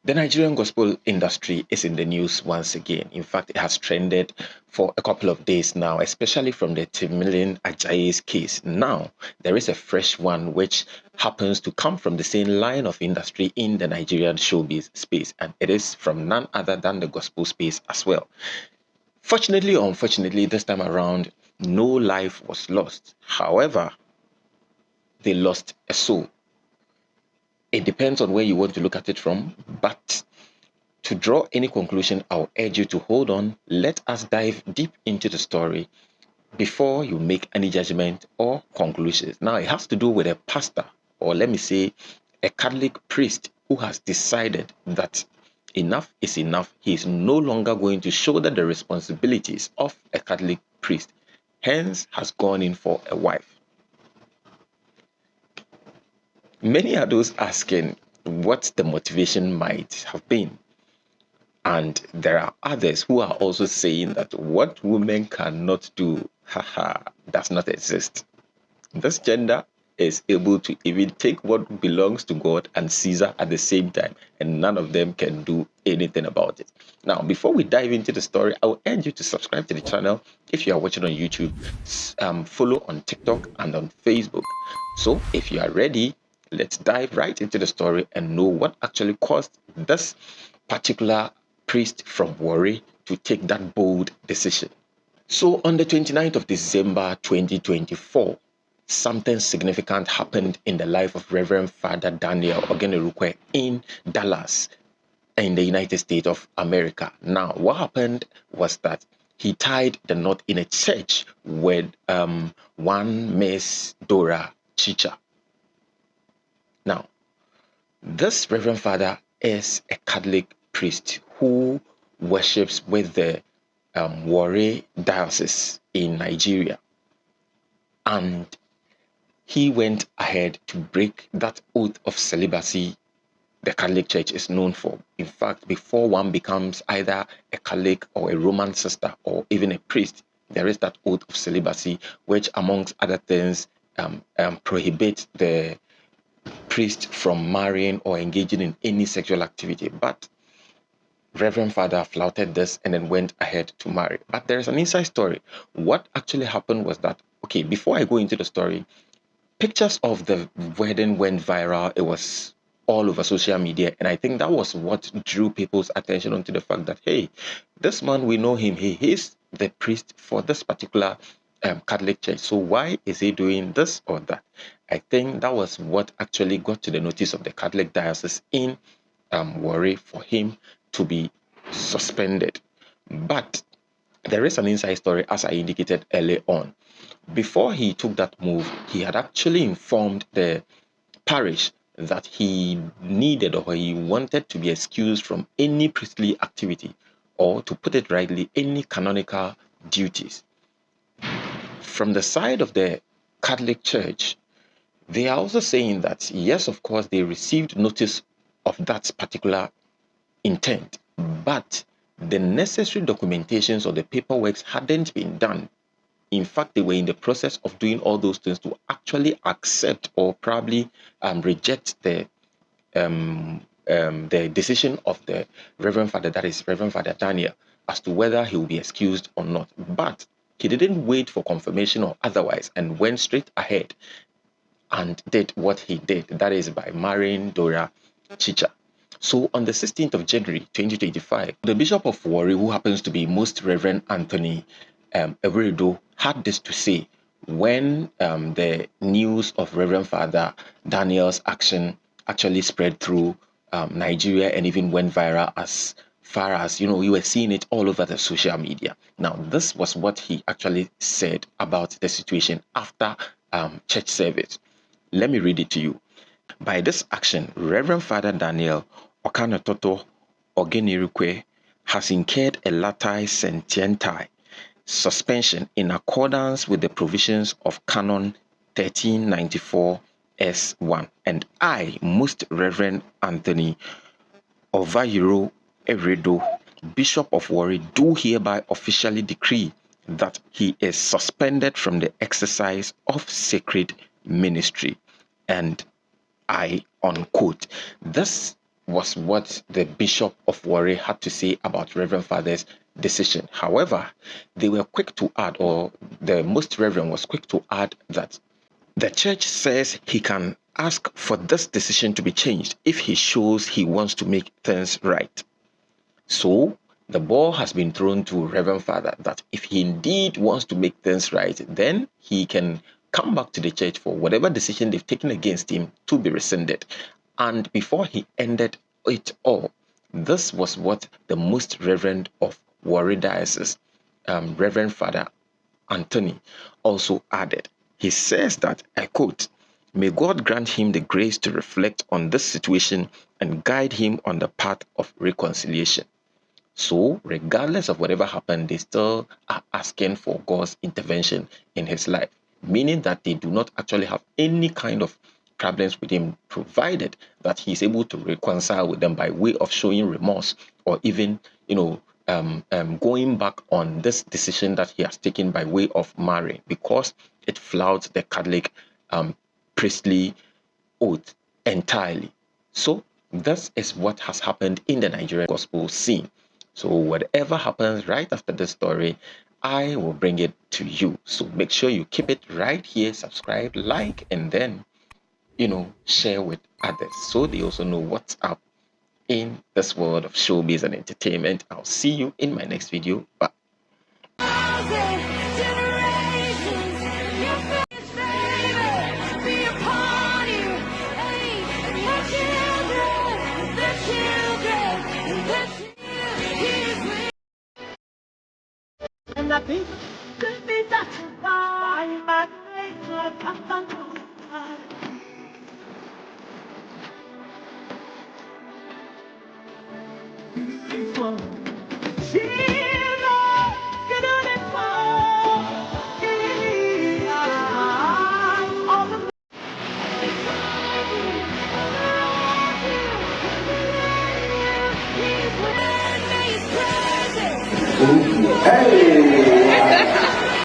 The Nigerian gospel industry is in the news once again. In fact, it has trended for a couple of days now, especially from the Timilin Ajayi's case. Now, there is a fresh one which happens to come from the same line of industry in the Nigerian showbiz space, and it is from none other than the gospel space as well. Fortunately or unfortunately, this time around, no life was lost. However, they lost a soul. It depends on where you want to look at it from, but to draw any conclusion, I'll urge you to hold on. Let us dive deep into the story before you make any judgment or conclusions. Now, it has to do with a pastor, or let me say, a Catholic priest who has decided that enough is enough. He is no longer going to shoulder the responsibilities of a Catholic priest, hence has gone in for a wife. Many are those asking what the motivation might have been. And there are others who are also saying that what women cannot do, does not exist. This gender is able to even take what belongs to God and Caesar at the same time, and none of them can do anything about it. Now, before we dive into the story, I will urge you to subscribe to the channel if you are watching on YouTube, follow on TikTok and on Facebook. So if you are ready, let's dive right into the story and know what actually caused this particular priest from Warri to take that bold decision. So on the 29th of December 2024, something significant happened in the life of Reverend Father Daniel Oghenerukvwe in Dallas, in the United States of America. Now, what happened was that he tied the knot in a church with one Miss Dora Chicha. Now, this Reverend Father is a Catholic priest who worships with the Warri Diocese in Nigeria. And he went ahead to break that oath of celibacy the Catholic Church is known for. In fact, before one becomes either a Catholic or a Roman sister or even a priest, there is that oath of celibacy, which amongst other things prohibits the priest from marrying or engaging in any sexual activity. But Reverend Father flouted this and then went ahead to marry. But there's an inside story. What actually happened was that, okay, before I go into the story, pictures of the wedding went viral. It was all over social media. And I think that was what drew people's attention onto the fact that, hey, this man, we know him. He is the priest for this particular Catholic Church. So why is he doing this or that? I think that was what actually got to the notice of the Catholic Diocese in Warri for him to be suspended. But there is an inside story, as I indicated early on. Before he took that move, he had actually informed the parish that he needed or he wanted to be excused from any priestly activity, or to put it rightly, any canonical duties. From the side of the Catholic Church, they are also saying that, yes, of course, they received notice of that particular intent, but the necessary documentations or the paperwork hadn't been done. In fact, they were in the process of doing all those things to actually accept or probably reject the decision of the Reverend Father, that is Reverend Father Daniel, as to whether he will be excused or not. But he didn't wait for confirmation or otherwise and went straight ahead and did what he did, that is by marrying Dora Chicha. So on the 16th of January 2025, the Bishop of Warri, who happens to be Most Reverend Anthony Everedo, had this to say when the news of Reverend Father Daniel's action actually spread through Nigeria and even went viral as far as, you were seeing it all over the social media. Now, this was what he actually said about the situation after church service. Let me read it to you. By this action, Reverend Father Daniel Oghenerukvwe has incurred a latae sentientae suspension in accordance with the provisions of Canon 1394 S1. And I, Most Reverend Anthony Oghenerukvwe, Bishop of Warri, do hereby officially decree that he is suspended from the exercise of sacred ministry. And I unquote. This was what the Bishop of Warri had to say about Reverend Father's decision. However, they were quick to add, or the Most Reverend was quick to add, that the church says he can ask for this decision to be changed if he shows he wants to make things right. So the ball has been thrown to Reverend Father that if he indeed wants to make things right, then he can come back to the church for whatever decision they've taken against him to be rescinded. And before he ended it all, this was what the Most Reverend of Warri Diocese, Reverend Father Anthony, also added. He says that, I quote, "May God grant him the grace to reflect on this situation and guide him on the path of reconciliation." So, regardless of whatever happened, they still are asking for God's intervention in his life, meaning that they do not actually have any kind of problems with him, provided that he is able to reconcile with them by way of showing remorse, or even, going back on this decision that he has taken by way of marrying, because it flouts the Catholic priestly oath entirely. So, this is what has happened in the Nigerian gospel scene. So whatever happens right after this story, I will bring it to you. So make sure you keep it right here, subscribe, like, and then, share with others so they also know what's up in this world of showbiz and entertainment. I'll see you in my next video. Bye. And the people could be touched by my Hey!